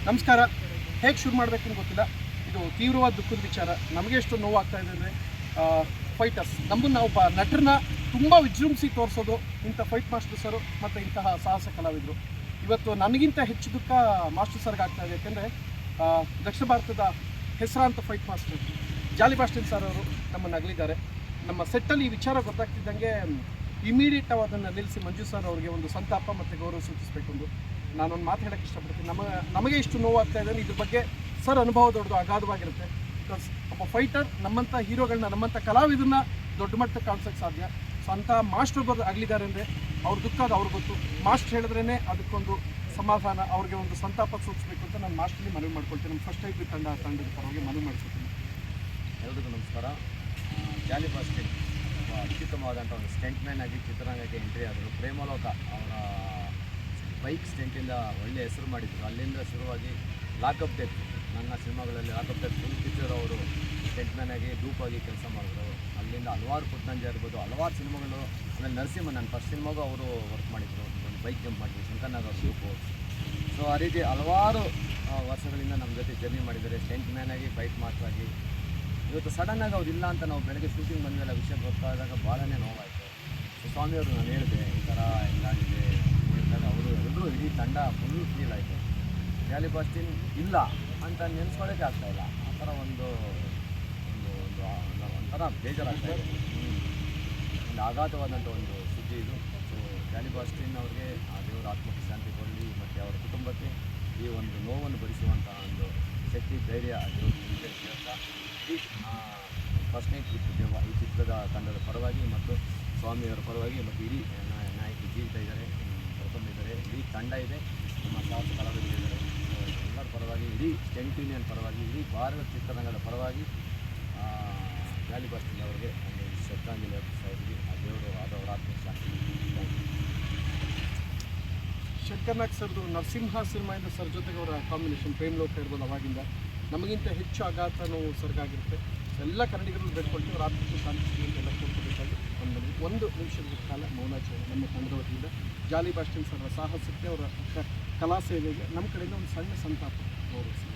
ನಮಸ್ಕಾರ. ಹೇಗೆ ಶುರು ಮಾಡಬೇಕಂತ ಗೊತ್ತಿಲ್ಲ. ಇದು ತೀವ್ರವಾದ ದುಃಖದ ವಿಚಾರ. ನಮಗೆ ಎಷ್ಟು ನೋವಾಗ್ತಾ ಇದೆ ಅಂದರೆ ಫೈಟರ್ಸ್ ನಮ್ಮನ್ನು ಒಬ್ಬ ನಟರನ್ನ ತುಂಬ ವಿಜೃಂಭಿಸಿ ತೋರಿಸೋದು ಇಂಥ ಫೈಟ್ ಮಾಸ್ಟರ್ ಸರು ಮತ್ತು ಇಂತಹ ಸಾಹಸ ಕಲಾವಿದರು. ಇವತ್ತು ನನಗಿಂತ ಹೆಚ್ಚು ದುಃಖ ಮಾಸ್ಟರ್ ಸರ್ಗೆ ಆಗ್ತಾ ಇದೆ. ಯಾಕೆಂದರೆ ದಕ್ಷಿಣ ಭಾರತದ ಹೆಸರಾಂತ ಫೈಟ್ ಮಾಸ್ಟರ್ ಜಾಲಿ ಬಾಸ್ಟಿನ್ ಸರ್ ಅವರು ನಮ್ಮನ್ನು ಅಗಲಿದ್ದಾರೆ. ನಮ್ಮ ಸೆಟ್ಟಲ್ಲಿ ಈ ವಿಚಾರ ಗೊತ್ತಾಗ್ತಿದ್ದಂಗೆ ಇಮಿಡಿಯೇಟ್ ಅದನ್ನು ನಿಲ್ಲಿಸಿ ಮಂಜು ಸರ್ ಅವರಿಗೆ ಒಂದು ಸಂತಾಪ ಮತ್ತು ಗೌರವ ಸೂಚಿಸಬೇಕು ಎಂದು ನಾನೊಂದು ಮಾತು ಹೇಳೋಕ್ಕೆ ಇಷ್ಟಪಡ್ತೀನಿ. ನಮಗೆ ಇಷ್ಟು ನೋವಾಗ್ತಾ ಇದೆ. ಇದ್ರ ಬಗ್ಗೆ ಸರ್ ಅನುಭವ ದೊಡ್ಡದು ಅಗಾಧವಾಗಿರುತ್ತೆ. ಬಿಕಾಸ್ ಒಬ್ಬ ಫೈಟರ್ ನಮ್ಮಂಥ ಹೀರೋಗಳನ್ನ ನಮ್ಮಂಥ ಕಲಾವಿದನ್ನ ದೊಡ್ಡ ಮಟ್ಟಕ್ಕೆ ಕಾಣಿಸೋಕ್ಕೆ ಸಾಧ್ಯ. ಸೊ ಅಂಥ ಮಾಸ್ಟರ್ ಆಗಲಿದ್ದಾರೆ ಅಂದರೆ ಅವ್ರ ದುಃಖ ಅದು ಅವ್ರಿಗೆ ಗೊತ್ತು. ಮಾಸ್ಟರ್ ಹೇಳಿದ್ರೇ ಅದಕ್ಕೊಂದು ಸಮಾಧಾನ, ಅವ್ರಿಗೆ ಒಂದು ಸಂತಾಪ ಸೂಚಿಸಬೇಕು ಅಂತ ನಾನು ಮಾಸ್ಟರ್ಲಿ ಮನವಿ ಮಾಡ್ಕೊಳ್ತೀನಿ. ನಮ್ಮ ಫಸ್ಟ್ ಟೈಮ್ ತಂಡದ ಪರವಾಗಿ ಮನವಿ ಮಾಡ್ಕೊಳ್ತೀನಿ. ಎಲ್ರಿಗೂ ನಮಸ್ಕಾರ. ಜಾಲಿ ಬಾಸ್ಟಿನ್ ಅತ್ಯುತ್ತಮವಾದಂಥ ಒಂದು ಸ್ಟೆಂಟ್ ಮ್ಯಾನ್ ಆಗಿ ಚಿತ್ರರಂಗಕ್ಕೆ ಎಂಟ್ರಿ ಆದರು. ಪ್ರೇಮಲೋಕ ಅವರ ಬೈಕ್ ಸ್ಟೆಂಟಿಂದ ಒಳ್ಳೆಯ ಹೆಸರು ಮಾಡಿದರು. ಅಲ್ಲಿಂದ ಶುರುವಾಗಿ ಲಾಕಪ್ ಡೆತ್, ನನ್ನ ಸಿನಿಮಾಗಳಲ್ಲಿ ಲಾಕಪ್ ಡೆತ್ ಫುಲ್ ಪಿಕ್ಚರ್ ಅವರು ಸ್ಟೆಂಟ್ ಮ್ಯಾನ್ ಆಗಿ ಡೂಪಾಗಿ ಕೆಲಸ ಮಾಡಿದ್ರು. ಅಲ್ಲಿಂದ ಹಲವಾರು ಪುಟ್ನಂಜೆ ಇರ್ಬೋದು, ಹಲವಾರು ಸಿನಿಮಾಗಳು. ಆಮೇಲೆ ನರಸಿಂಹ ನನ್ನ ಫಸ್ಟ್ ಸಿನಿಮಾಗೂ ಅವರು ವರ್ಕ್ ಮಾಡಿದರು. ಒಂದು ಬೈಕ್ ಜಂಪ್ ಮಾಡಿದ್ರು, ಶಂಕರ್ನಾಗ್ ಅವ್ರ ಡೂಪು. ಸೊ ಆ ರೀತಿ ಹಲವಾರು ವರ್ಷಗಳಿಂದ ನಮ್ಮ ಜೊತೆ ಜರ್ನಿ ಮಾಡಿದ್ದಾರೆ. ಸ್ಟೆಂಟ್ ಮ್ಯಾನ್ ಆಗಿ, ಫೈಟ್ ಮಾಸ್ಟರ್ ಆಗಿ. ಇವತ್ತು ಸಡನ್ನಾಗಿ ಅವ್ರು ಇಲ್ಲ ಅಂತ ನಾವು ಬೆಳಗ್ಗೆ ಶೂಟಿಂಗ್ ಬಂದಮೇಲೆ ವಿಷಯ ಗೊತ್ತಾದಾಗ ಭಾಳನೇ ನೋವಾಯಿತು. ಸೊ ಸ್ವಾಮಿಯವರು ನಾನು ಹೇಳಿದೆ ಈ ಥರ ಹಿಂಗಾಗಿದೆ ಹೇಳಿದಾಗ ಅವರು ಎಲ್ಲರೂ ಇಡೀ ತಂಡ ಫುಲ್ ಫೀಲ್ ಆಯಿತು. ಜಾಲಿ ಬಾಸ್ಟಿನ್ ಇಲ್ಲ ಅಂತ ನೆನೆಸ್ಕೊಳ್ಳೋಕ್ಕೆ ಆಗ್ತಾಯಿಲ್ಲ. ಆ ಥರ ಒಂಥರ ಬೇಜಾರಾಗ್ತಾಯಿದೆ. ಒಂದು ಆಘಾತವಾದಂಥ ಒಂದು ಸುದ್ದಿ ಇದು. ಸೊ ಜಾಲಿ ಬಾಸ್ಟಿನ್ ಅವ್ರಿಗೆ ಆ ದೇವರ ಆತ್ಮಕ್ಕೆ ಶಾಂತಿ ಕೊಡಲಿ ಮತ್ತು ಅವರ ಕುಟುಂಬಕ್ಕೆ ಈ ಒಂದು ನೋವನ್ನು ಭರಿಸುವಂಥ ಒಂದು ಶಕ್ತಿ, ಧೈರ್ಯ ದೇವರು ಹೇಳ್ತಾ ಈ ಫಸ್ಟ್ ನೈಟ್ ಈ ಚಿತ್ರದ ತಂಡದ ಪರವಾಗಿ ಮತ್ತು ಸ್ವಾಮಿಯವರ ಪರವಾಗಿ ಮತ್ತು ಇಡೀ ನಾಯಕಿ ಜೀವಿತ ಇದ್ದಾರೆ, ಕರ್ಕೊಂಡಿದ್ದಾರೆ, ಇಡೀ ತಂಡ ಇದೆ, ನಮ್ಮ ಸಾಹಸ ಕಲಾವಿದರಿದ್ದಾರೆ, ಎಲ್ಲರ ಪರವಾಗಿ, ಇಡೀ ಸ್ಟೆಂಟ್ ಯೂನಿಯನ್ ಪರವಾಗಿ, ಇಡೀ ಭಾರತ ಚಿತ್ರರಂಗದ ಪರವಾಗಿ ಜಾಲಿ ಬಾಸ್ಟಿನ್ ಅವರಿಗೆ ಒಂದು ಶ್ರದ್ಧಾಂಜಲಿ ಅರ್ಪಿಸ್ತಾ ಇದ್ವಿ. ಆ ದೇವರು ಆದವರ ಆತ್ಮ ಶಾಂತಿ. ಶಂಕರ್ನಾಗ್ ಸರ್ದು ನರಸಿಂಹ ಸಿನಿಮಾಯಿಂದ ಸರ್ ಜೊತೆಗೆ ಅವರ ಕಾಂಬಿನೇಷನ್ ಪ್ರೇಮಲೋಕ ಇರ್ಬೋದು. ಅವಾಗಿಂದ ನಮಗಿಂತ ಹೆಚ್ಚು ಆಘಾತ ನೋವು ಸರ್ಗಾಗಿರುತ್ತೆ. ಎಲ್ಲ ಕನ್ನಡಿಗರನ್ನು ಬೇಡ್ಕೊಳ್ತೀವಿ, ಅವರ ಆತ್ಮಕ್ಕೆ ಶಾಂತಿ ಸಿಗುವಂತೆ ಎಲ್ಲ ಕೋರ್ಕೋಬೇಕಾಗಿ ಒಂದು ನಿಮಿಷದ ಕಾಲ ಮೌನಾಚರಣೆ ನಮ್ಮ ತಂಡದ ವತಿಯಿಂದ ಜಾಲಿ ಬಾಸ್ಟಿನ್ ಸರ್ ಸಾಹಸಕ್ಕೆ, ಅವರ ಕಲಾ ಸೇವೆಗೆ ನಮ್ಮ ಕಡೆಯಿಂದ ಒಂದು ಸಣ್ಣ ಸಂತಾಪ ಗೌರವಿಸಿ.